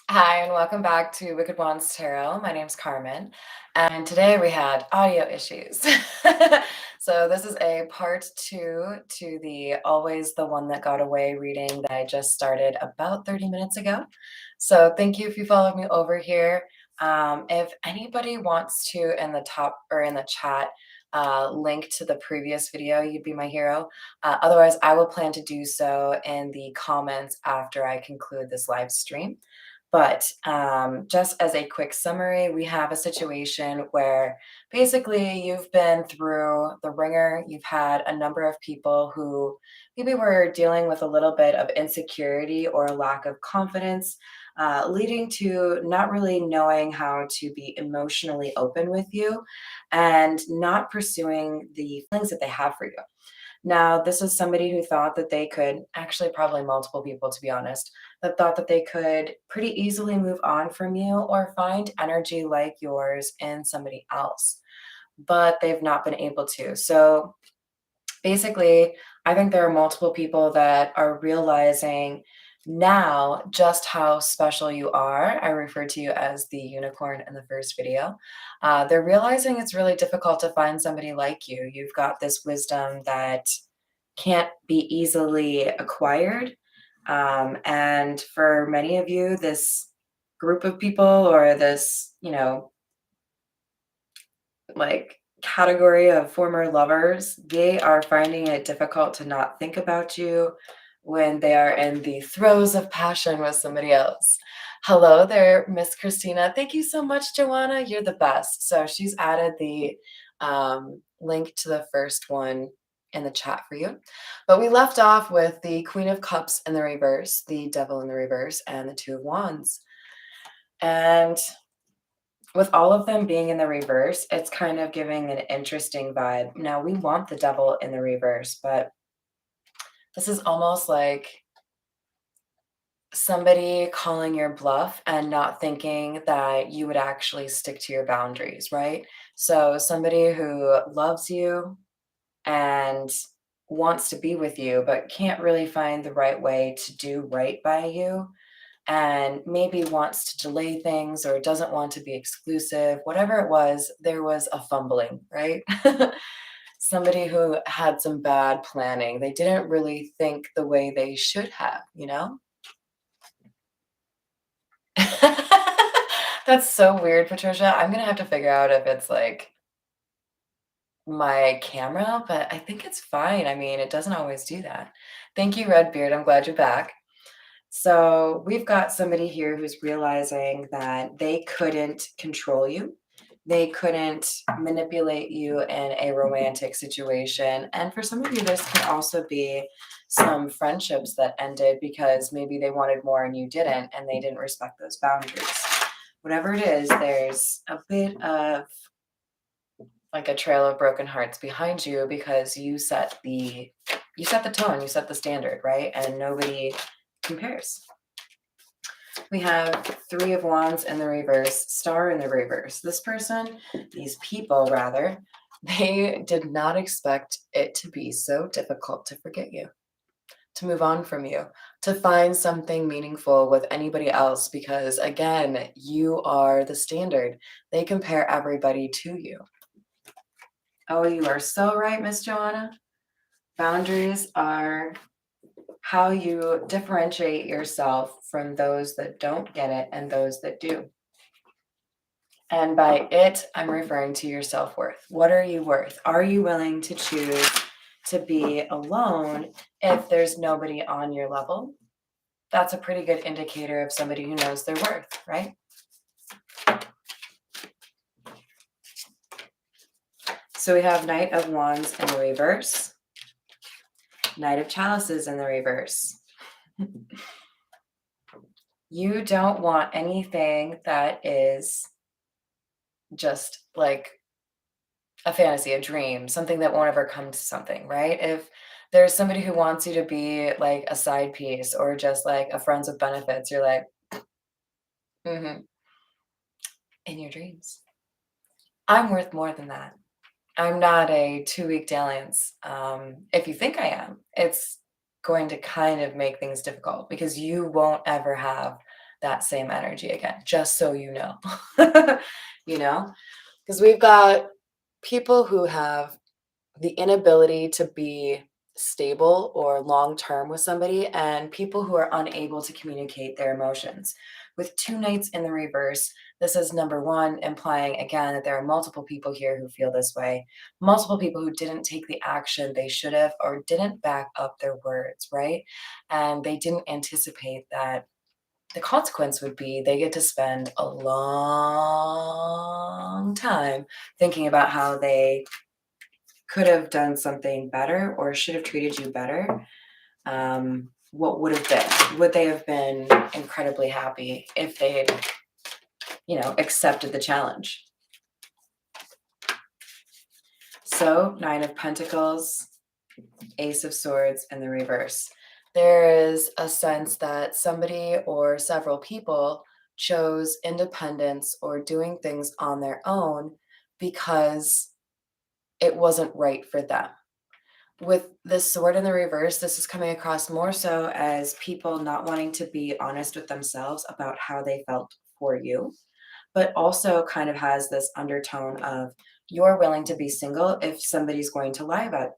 Hi, and welcome back to Wicked Wands Tarot. My name's Carmen, and today we had audio issues. So, this is a part two to the Always the One That Got Away reading that I just started about 30 minutes ago. So, thank you if you followed me over here. If anybody wants to, in the top or in the chat, link to the previous video, you'd be my hero. Otherwise, I will plan to do so in the comments after I conclude this live stream. But just as a quick summary, we have a situation where basically you've been through the ringer. You've had a number of people who maybe were dealing with a little bit of insecurity or a lack of confidence, leading to not really knowing how to be emotionally open with you and not pursuing the feelings that they have for you. Now, this is somebody who thought that they could, actually, probably multiple people, to be honest, that thought that they could pretty easily move on from you or find energy like yours in somebody else, but they've not been able to. So basically, I think there are multiple people that are realizing now just how special you are. I referred to you as the unicorn in the first video. They're realizing it's really difficult to find somebody like you. You've got this wisdom that can't be easily acquired. And for many of you, this group of people or this, like category of former lovers, they are finding it difficult to not think about you when they are in the throes of passion with somebody else. Hello there, Miss Christina. Thank you so much, Joanna. You're the best. So she's added the link to the first one in the chat for you. But we left off with the Queen of Cups in the reverse, the Devil in the reverse, and the Two of Wands. And with all of them being in the reverse, it's kind of giving an interesting vibe. Now, we want the Devil in the reverse, but this is almost like somebody calling your bluff and not thinking that you would actually stick to your boundaries, right? So, somebody who loves you and wants to be with you, but can't really find the right way to do right by you and maybe wants to delay things or doesn't want to be exclusive, whatever it was, there was a fumbling, right? Somebody who had some bad planning. They didn't really think the way they should have, you know? That's so weird, Patricia. I'm gonna have to figure out if it's like my camera, but I think it's fine. I mean, it doesn't always do that. Thank you, Redbeard. I'm glad you're back. So we've got somebody here who's realizing that they couldn't control you. They couldn't manipulate you in a romantic situation. And for some of you, this could also be some friendships that ended because maybe they wanted more and you didn't, and they didn't respect those boundaries. Whatever it is, there's a bit of like a trail of broken hearts behind you because you set the tone, you set the standard, right? And nobody compares. We have Three of Wands in the reverse, Star in the reverse. This person, these people rather, they did not expect it to be so difficult to forget you, to move on from you, to find something meaningful with anybody else because, again, you are the standard. They compare everybody to you. Oh, you are so right, Miss Joanna. Boundaries are how you differentiate yourself from those that don't get it and those that do. And by it, I'm referring to your self-worth. What are you worth? Are you willing to choose to be alone if there's nobody on your level? That's a pretty good indicator of somebody who knows their worth, right? So we have Knight of Wands in the reverse, Knight of Chalices in the reverse. You don't want anything that is just like a fantasy, a dream, something that won't ever come to something, right? If there's somebody who wants you to be like a side piece or just like a friends with benefits, you're like, mm-hmm, in your dreams. I'm worth more than that. I'm not a 2-week dalliance. If you think I am, it's going to kind of make things difficult because you won't ever have that same energy again, just so you know. You know, because we've got people who have the inability to be stable or long term with somebody, and people who are unable to communicate their emotions. With two knights in the reverse, this is number one, implying again that there are multiple people here who feel this way, multiple people who didn't take the action they should have or didn't back up their words, right? And they didn't anticipate that the consequence would be they get to spend a long time thinking about how they could have done something better or should have treated you better. What would have been? Would they have been incredibly happy if they had, accepted the challenge? So, Nine of Pentacles, Ace of Swords, and the reverse. There is a sense that somebody or several people chose independence or doing things on their own because it wasn't right for them. With this sword in the reverse, this is coming across more so as people not wanting to be honest with themselves about how they felt for you, but also kind of has this undertone of you're willing to be single if somebody's going to lie about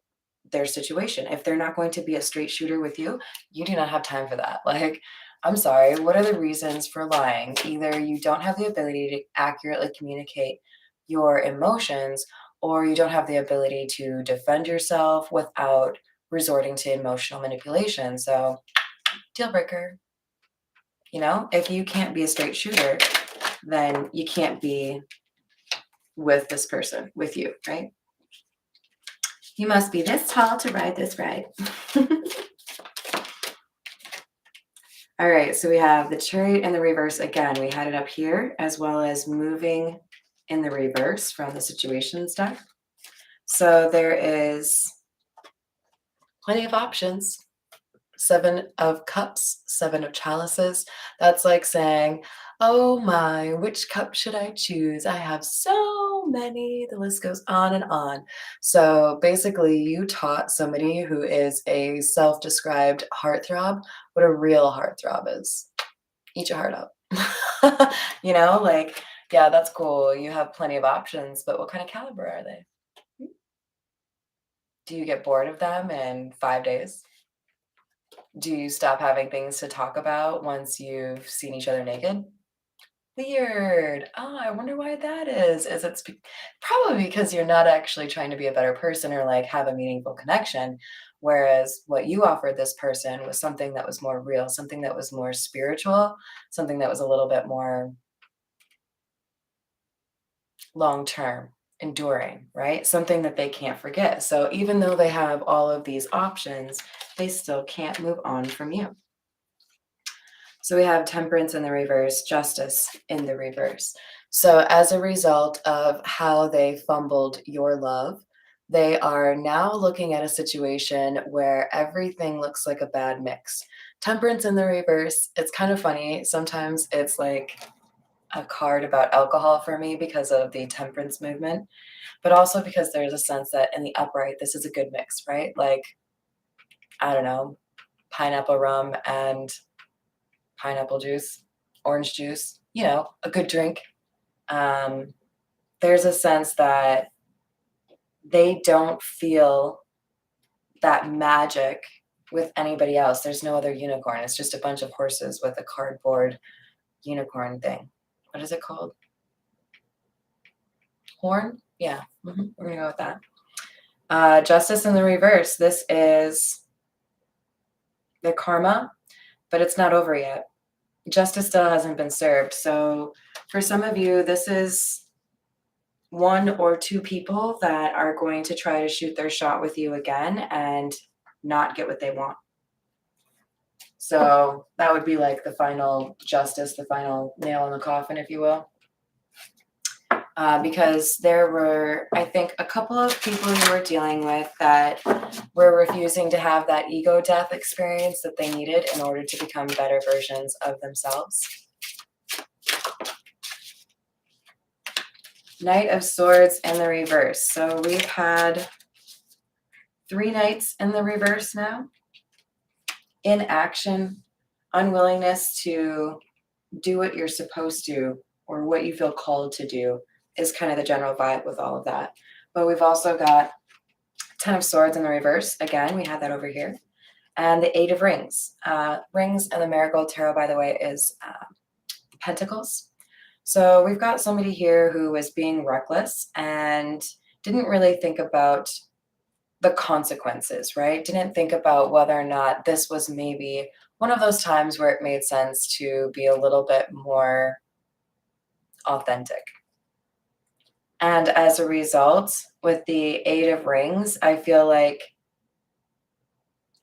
their situation. If they're not going to be a straight shooter with you, you do not have time for that. Like, I'm sorry, what are the reasons for lying? Either you don't have the ability to accurately communicate your emotions, or you don't have the ability to defend yourself without resorting to emotional manipulation. So, deal breaker. If you can't be a straight shooter, then you can't be with this person, with you, right? You must be this tall to ride this ride. All right, so we have the Chariot in the reverse again. We had it up here, as well as moving in the reverse from the Situations deck. So there is plenty of options. Seven of Cups, Seven of Chalices. That's like saying, oh my, which cup should I choose? I have so many. The list goes on and on. So basically, you taught somebody who is a self-described heartthrob what a real heartthrob is. Eat your heart out. Yeah, that's cool. You have plenty of options, but what kind of caliber are they? Do you get bored of them in 5 days? Do you stop having things to talk about once you've seen each other naked? Weird. Oh, I wonder why that is. Is it probably because you're not actually trying to be a better person or like have a meaningful connection, whereas what you offered this person was something that was more real, something that was more spiritual, something that was a little bit more long term, enduring, right? Something that they can't forget. So even though they have all of these options, they still can't move on from you. So we have Temperance in the reverse, Justice in the reverse. So as a result of how they fumbled your love, they are now looking at a situation where everything looks like a bad mix. Temperance in the reverse, it's kind of funny. Sometimes it's like a card about alcohol for me because of the temperance movement, but also because there's a sense that in the upright, this is a good mix, right? Like, I don't know, pineapple rum and pineapple juice, orange juice, a good drink. Um, there's a sense that they don't feel that magic with anybody else. There's no other unicorn. It's just a bunch of horses with a cardboard unicorn thing. What is it called? Horn? Yeah, we're going to go with that. Justice in the reverse. This is the karma, but it's not over yet. Justice still hasn't been served. So for some of you, this is one or two people that are going to try to shoot their shot with you again and not get what they want. So that would be like the final justice, the final nail in the coffin, if you will. Because there were, I think, a couple of people you were dealing with that were refusing to have that ego death experience that they needed in order to become better versions of themselves. Knight of Swords in the reverse. So we've had 3 knights in the reverse now. Inaction, unwillingness to do what you're supposed to or what you feel called to do is kind of the general vibe with all of that. But we've also got Ten of Swords in the reverse. Again, we have that over here. And the Eight of Rings. Rings and the Marigold Tarot, by the way, is Pentacles. So we've got somebody here who was being reckless and didn't really think about the consequences, right? Didn't think about whether or not this was maybe one of those times where it made sense to be a little bit more authentic. And as a result, with the Eight of Rings, I feel like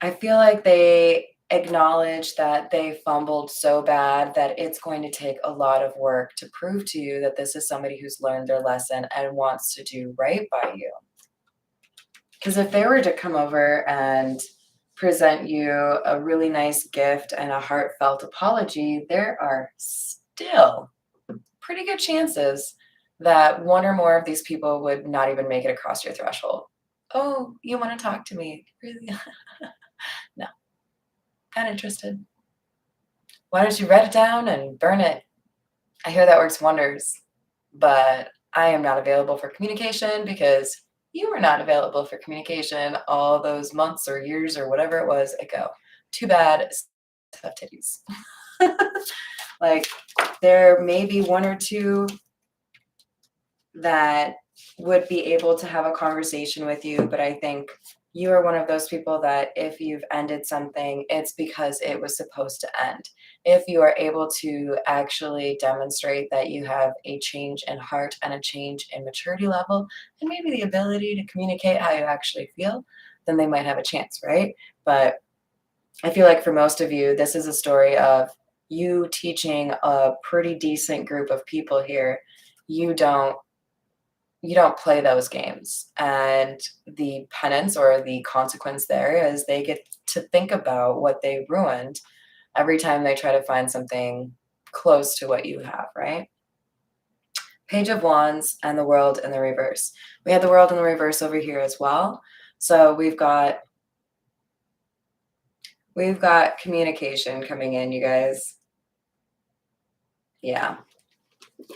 they acknowledge that they fumbled so bad that it's going to take a lot of work to prove to you that this is somebody who's learned their lesson and wants to do right by you. Because if they were to come over and present you a really nice gift and a heartfelt apology, there are still pretty good chances that one or more of these people would not even make it across your threshold. Oh, you want to talk to me? Really? No, not interested. Why don't you write it down and burn it? I hear that works wonders, but I am not available for communication because you were not available for communication all those months or years or whatever it was ago. Too bad. Tough titties. Like, there may be one or two that would be able to have a conversation with you, but I think you are one of those people that if you've ended something, it's because it was supposed to end. If you are able to actually demonstrate that you have a change in heart and a change in maturity level, and maybe the ability to communicate how you actually feel, then they might have a chance, right? But I feel like for most of you, this is a story of you teaching a pretty decent group of people here. You don't play those games. And the penance or the consequence there is they get to think about what they ruined every time they try to find something close to what you have, right? Page of Wands and the World in the reverse. We had the World in the reverse over here as well. So we've got communication coming in, you guys. Yeah.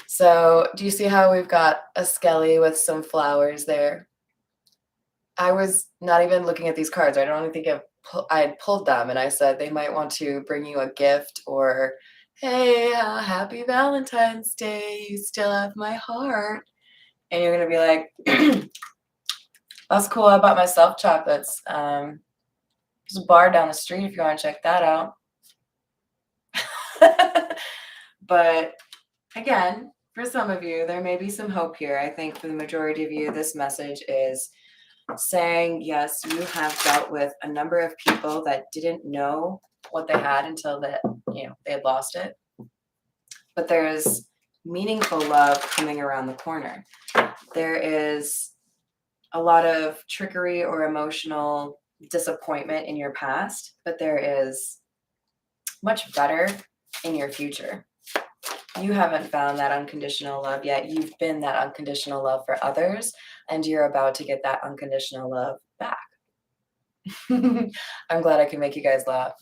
So do you see how we've got a skelly with some flowers there? I was not even looking at these cards. I don't even think I had pulled them, and I said they might want to bring you a gift or, hey, happy Valentine's Day. You still have my heart. And you're going to be like, that's cool. I bought myself chocolates. There's a bar down the street if you want to check that out. But again, for some of you, there may be some hope here. I think for the majority of you, this message is saying, yes, you have dealt with a number of people that didn't know what they had until they had lost it. But there is meaningful love coming around the corner. There is a lot of trickery or emotional disappointment in your past, but there is much better in your future. You haven't found that unconditional love yet. You've been that unconditional love for others, and you're about to get that unconditional love back. I'm glad I can make you guys laugh.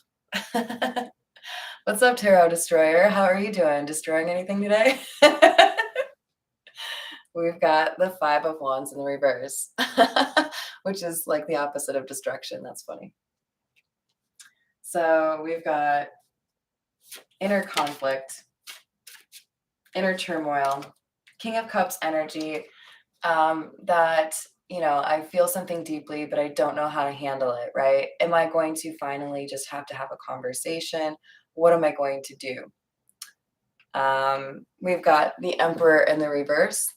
What's up, Tarot Destroyer? How are you doing? Destroying anything today? We've got the Five of Wands in the reverse, which is like the opposite of destruction. That's funny. So we've got inner conflict, inner turmoil, King of Cups energy, that, I feel something deeply, but I don't know how to handle it, right? Am I going to finally just have to have a conversation? What am I going to do? We've got the Emperor in the reverse.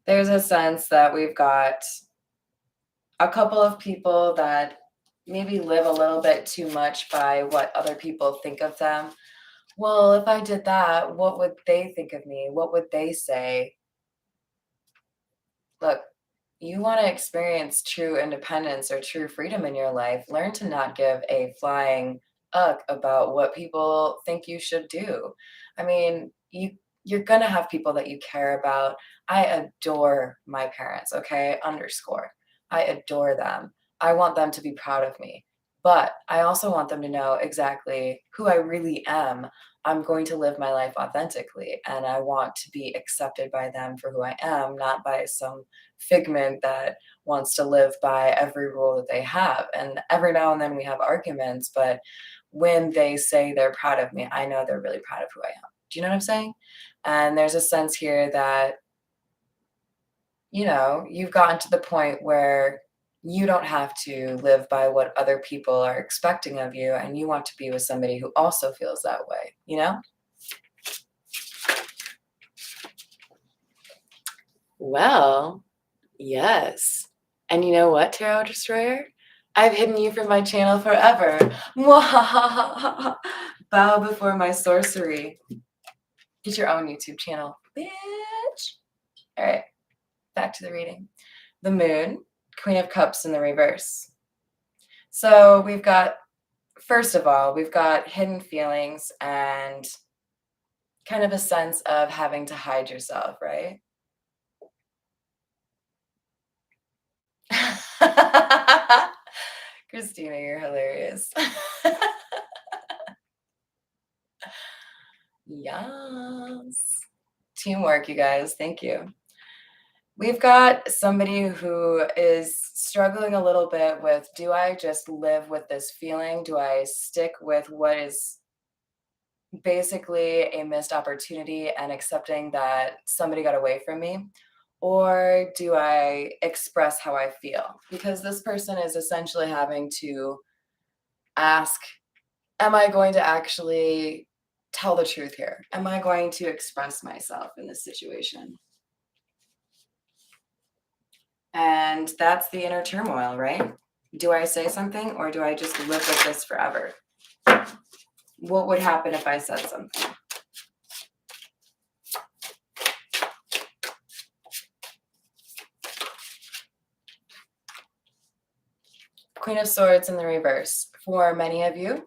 There's a sense that we've got a couple of people that maybe live a little bit too much by what other people think of them. Well, if I did that, what would they think of me? What would they say? Look, you want to experience true independence or true freedom in your life, learn to not give a flying uck about what people think you should do. I mean, you're going to have people that you care about. I adore my parents, okay? Underscore. I adore them. I want them to be proud of me. but I also want them to know exactly who I really am. I'm going to live my life authentically, and I want to be accepted by them for who I am, not by some figment that wants to live by every rule that they have. And every now and then we have arguments, but when they say they're proud of me, I know they're really proud of who I am. Do you know what I'm saying? And there's a sense here that, you've gotten to the point where you don't have to live by what other people are expecting of you, and you want to be with somebody who also feels that way, you know? Well, yes. And you know what, Tarot Destroyer? I've hidden you from my channel forever. Mwahahaha. Bow before my sorcery. Get your own YouTube channel, bitch. All right, back to the reading. The Moon, Queen of Cups in the reverse. So we've got, first of all, we've got hidden feelings and kind of a sense of having to hide yourself, right? Christina, you're hilarious. Yes. Teamwork, you guys. Thank you. We've got somebody who is struggling a little bit with, do I just live with this feeling? Do I stick with what is basically a missed opportunity and accepting that somebody got away from me? Or do I express how I feel? Because this person is essentially having to ask, am I going to actually tell the truth here? Am I going to express myself in this situation? And that's the inner turmoil, right? Do I say something or do I just live with this forever? What would happen if I said something? Queen of Swords in the reverse. For many of you,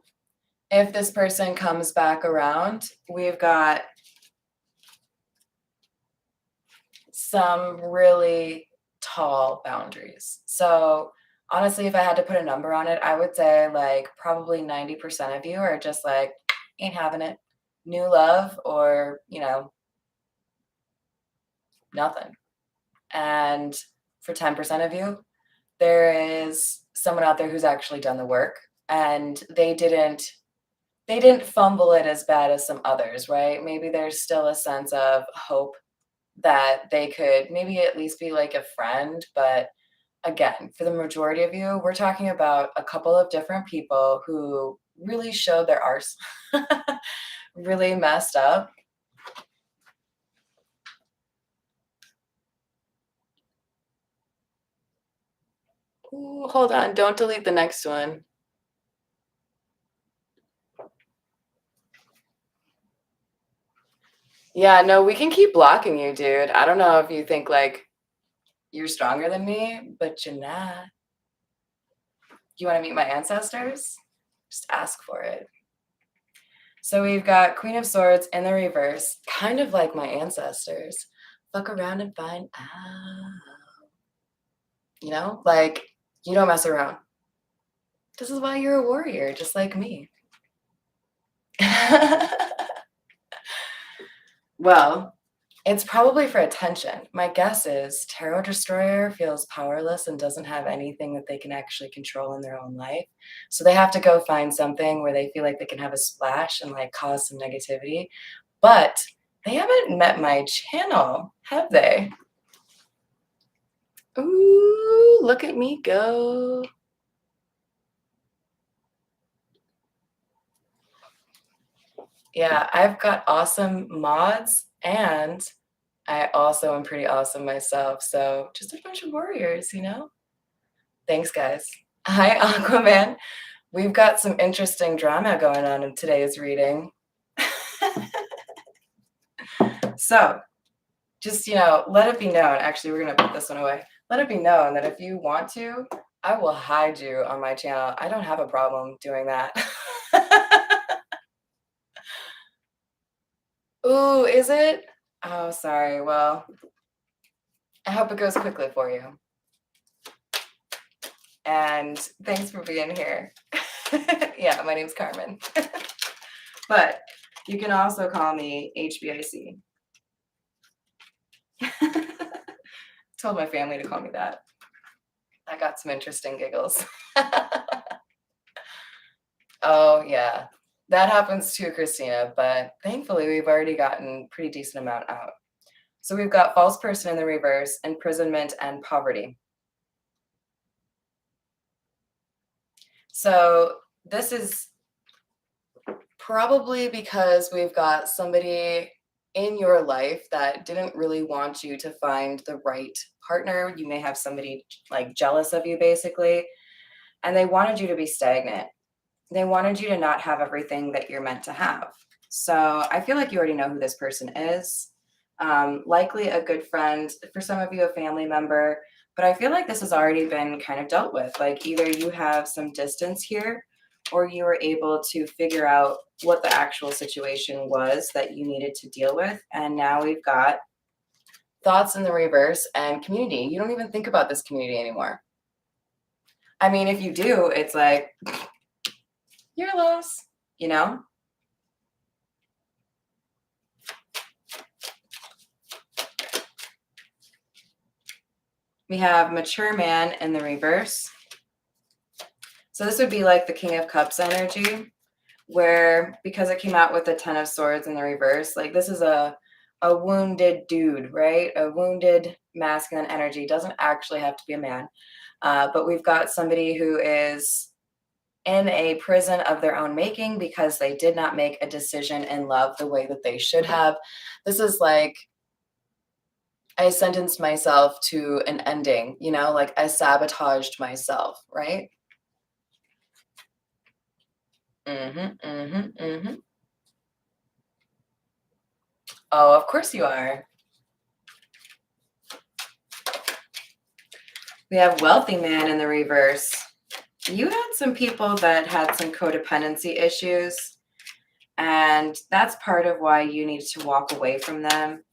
if this person comes back around, we've got some really tall boundaries. So honestly, if I had to put a number on it, I would say like probably 90% of you are just like, ain't having it. New love or, nothing. And for 10% of you, there is someone out there who's actually done the work and they didn't fumble it as bad as some others, right? Maybe there's still a sense of hope that they could maybe at least be like a friend. But again, for the majority of you, we're talking about a couple of different people who really showed their arse, really messed up. Ooh, hold on, don't delete the next one. Yeah, no, we can keep blocking you, dude. I don't know if you think like you're stronger than me, but you're not. You want to meet my ancestors? Just ask for it. So we've got Queen of Swords in the reverse, kind of like my ancestors. Fuck around and find out. Like you don't mess around. This is why you're a warrior, just like me. Well, it's probably for attention. My guess is Tarot Destroyer feels powerless and doesn't have anything that they can actually control in their own life. So they have to go find something where they feel like they can have a splash and like cause some negativity. But they haven't met my channel, have they? Ooh, look at me go. Yeah, I've got awesome mods and I also am pretty awesome myself. So just a bunch of warriors, Thanks, guys. Hi, Aquaman. We've got some interesting drama going on in today's reading. So just, let it be known. Actually, we're going to put this one away. Let it be known that if you want to, I will hide you on my channel. I don't have a problem doing that. Ooh, is it? Oh, sorry. Well, I hope it goes quickly for you. And thanks for being here. Yeah, my name's Carmen. But you can also call me HBIC. Told my family to call me that. I got some interesting giggles. Oh, yeah. That happens too, Christina, but thankfully we've already gotten pretty decent amount out. So we've got false person in the reverse, imprisonment, and poverty. So this is probably because we've got somebody in your life that didn't really want you to find the right partner. You may have somebody like jealous of you, basically, and they wanted you to be stagnant. They wanted you to not have everything that you're meant to have. So I feel like you already know who this person is. Likely a good friend, for some of you, a family member. But I feel like this has already been kind of dealt with. Like either you have some distance here or you were able to figure out what the actual situation was that you needed to deal with. And now we've got thoughts in the reverse and community. You don't even think about this community anymore. I mean, if you do, it's like, your loss, you know? We have mature man in the reverse. So this would be like the King of Cups energy, where because it came out with the Ten of Swords in the reverse, like this is a wounded dude, right? A wounded masculine energy. Doesn't actually have to be a man. But we've got somebody who is in a prison of their own making because they did not make a decision in love the way that they should have. This is like I sentenced myself to an ending, you know, like I sabotaged myself, right? Mm-hmm. Oh, of course you are. We have wealthy man in the reverse. You had some people that had some codependency issues, and that's part of why you need to walk away from them.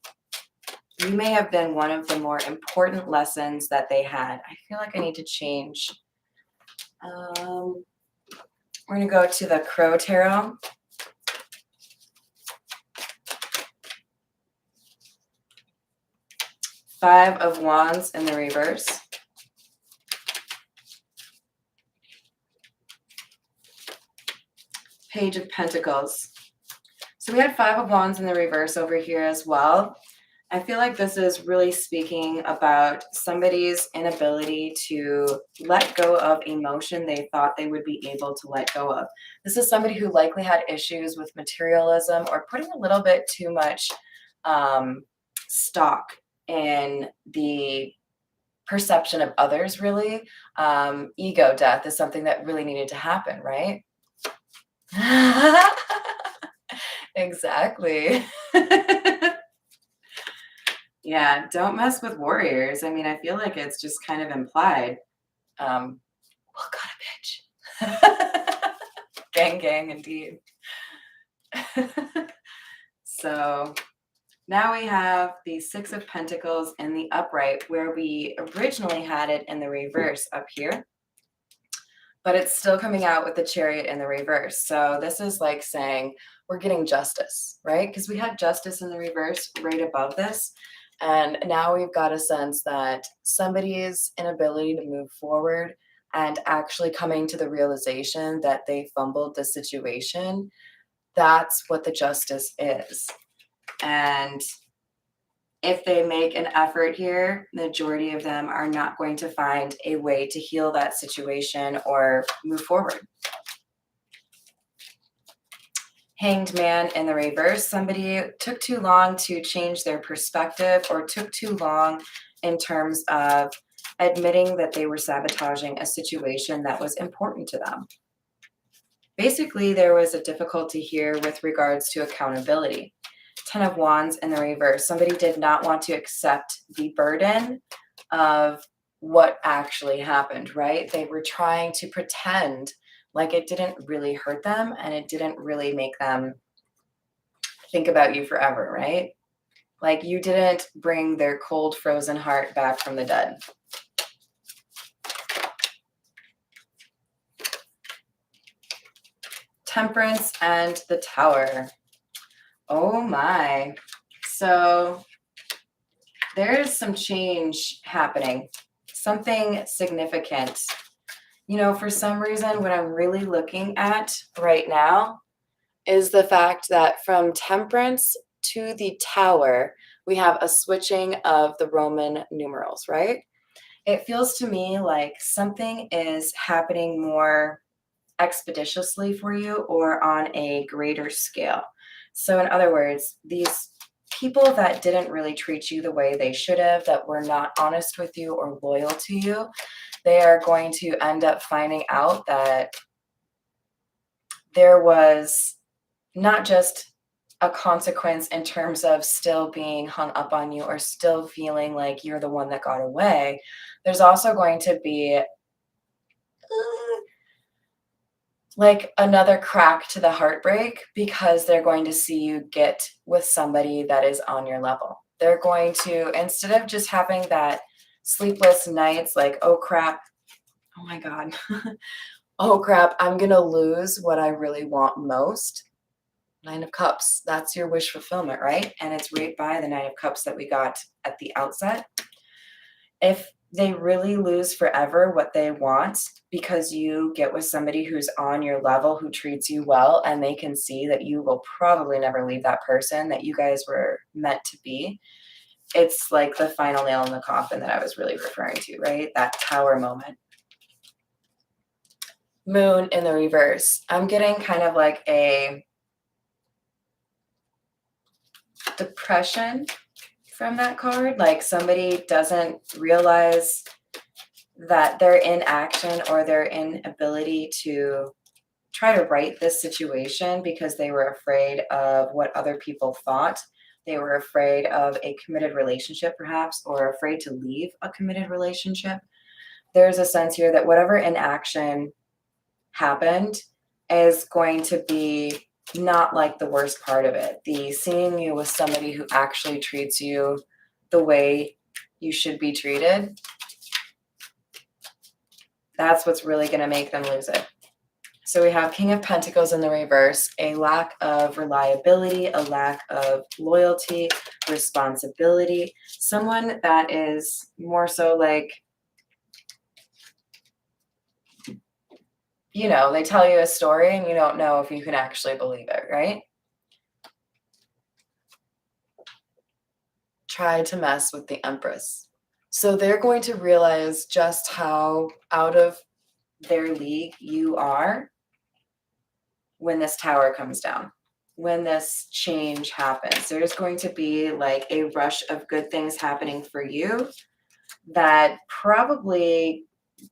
You may have been one of the more important lessons that they had. I feel like I need to change. We're going to go to the Crow Tarot. Five of Wands in the reverse. Page of Pentacles. So we had Five of Wands in the reverse over here as well. I feel like this is really speaking about somebody's inability to let go of emotion they thought they would be able to let go of. This is somebody who likely had issues with materialism or putting a little bit too much stock in the perception of others, really. Ego death is something that really needed to happen, right? Exactly. Yeah, don't mess with warriors. I mean, I feel like it's just kind of implied. Well, got a bitch. Gang, gang, indeed. So now we have the Six of Pentacles in the upright, where we originally had it in the reverse up here. But it's still coming out with the Chariot in the reverse. So this is like saying we're getting justice, right? Because we had justice in the reverse right above this. And now we've got a sense that somebody's inability to move forward and actually coming to the realization that they fumbled the situation, that's what the justice is. And if they make an effort here, the majority of them are not going to find a way to heal that situation or move forward. Hanged man in the reverse. Somebody took too long to change their perspective or took too long in terms of admitting that they were sabotaging a situation that was important to them. Basically, there was a difficulty here with regards to accountability. Ten of Wands in the reverse. Somebody did not want to accept the burden of what actually happened, right? They were trying to pretend like it didn't really hurt them and it didn't really make them think about you forever, right? Like you didn't bring their cold, frozen heart back from the dead. Temperance and the Tower. Oh my. So there's some change happening, something significant. You know, for some reason, what I'm really looking at right now is the fact that from Temperance to the Tower, we have a switching of the Roman numerals, right? It feels to me like something is happening more expeditiously for you or on a greater scale. So, in other words, these people that didn't really treat you the way they should have, that were not honest with you or loyal to you, they are going to end up finding out that there was not just a consequence in terms of still being hung up on you or still feeling like you're the one that got away. There's also going to be like another crack to the heartbreak because they're going to see you get with somebody that is on your level. They're going to, instead of just having that sleepless nights, like, oh crap, oh my God, oh crap, I'm going to lose what I really want most. Nine of Cups, that's your wish fulfillment, right? And it's right by the Nine of Cups that we got at the outset. If they really lose forever what they want because you get with somebody who's on your level, who treats you well, and they can see that you will probably never leave that person, that you guys were meant to be, it's like the final nail in the coffin that I was really referring to, right? That Tower moment. Moon in the reverse. I'm getting kind of like a depression from that card. Like somebody doesn't realize that their inaction or their inability to try to right this situation because they were afraid of what other people thought. They were afraid of a committed relationship, perhaps, or afraid to leave a committed relationship. There's a sense here that whatever inaction happened is going to be not like the worst part of it. The seeing you with somebody who actually treats you the way you should be treated, that's what's really going to make them lose it. So we have King of Pentacles in the reverse, a lack of reliability, a lack of loyalty, responsibility, someone that is more so like, you know, they tell you a story and you don't know if you can actually believe it, right? Try to mess with the Empress. So they're going to realize just how out of their league you are when this tower comes down, when this change happens. There's going to be like a rush of good things happening for you that probably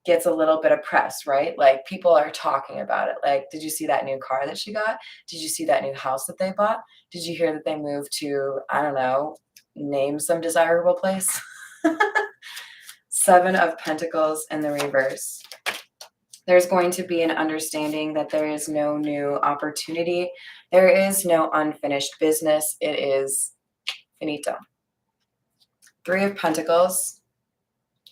gets a little bit of press, right? Like people are talking about it. Like, did you see that new car that she got? Did you see that new house that they bought? Did you hear that they moved to, I don't know, name some desirable place? Seven of Pentacles in the reverse. There's going to be an understanding that there is no new opportunity. There is no unfinished business. It is finito. Three of Pentacles,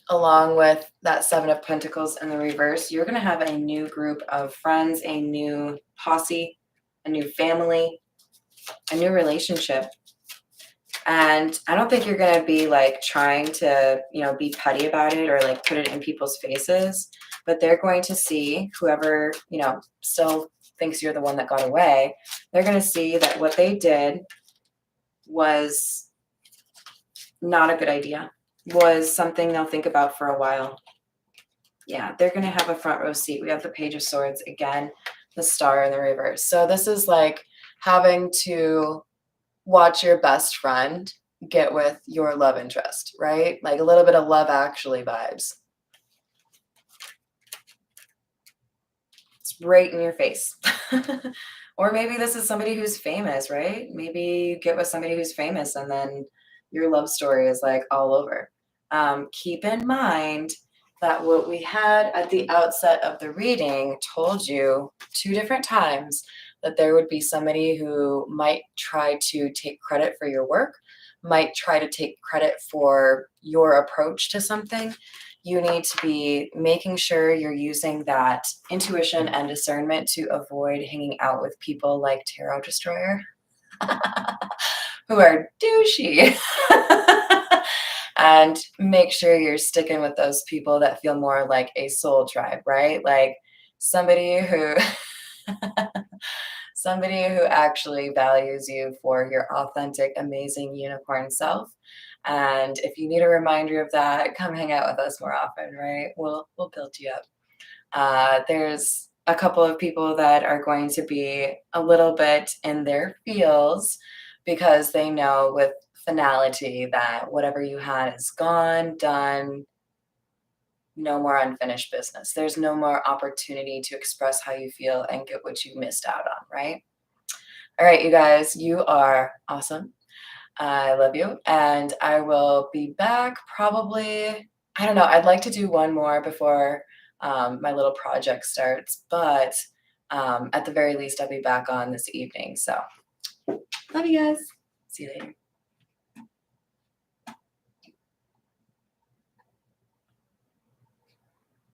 along with that Seven of Pentacles in the reverse, you're going to have a new group of friends, a new posse, a new family, a new relationship. And I don't think you're going to be like trying to, you know, be petty about it or like put it in people's faces, but they're going to see, whoever, you know, still thinks you're the one that got away, they're going to see that what they did was not a good idea, was something they'll think about for a while. Yeah, they're going to have a front row seat. We have the Page of Swords again, the Star in the reverse. So this is like having to watch your best friend get with your love interest, right? Like a little bit of Love Actually vibes. It's right in your face. Or maybe this is somebody who's famous, right? Maybe you get with somebody who's famous and then your love story is like all over. Keep in mind that what we had at the outset of the reading told you two different times that there would be somebody who might try to take credit for your work, might try to take credit for your approach to something. you need to be making sure you're using that intuition and discernment to avoid hanging out with people like Tarot Destroyer who are douchey. And make sure you're sticking with those people that feel more like a soul tribe, right? Like somebody who somebody who actually values you for your authentic, amazing unicorn self. And if you need a reminder of that, come hang out with us more often, right? We'll build you up. There's a couple of people that are going to be a little bit in their feels because they know with finality that whatever you had is gone, done, no more unfinished business. There's no more opportunity to express how you feel and get what you missed out on, right? All right, you guys, you are awesome. I love you. And I will be back probably, I don't know, I'd like to do one more before my little project starts, but at the very least, I'll be back on this evening. So, love you guys. See you later.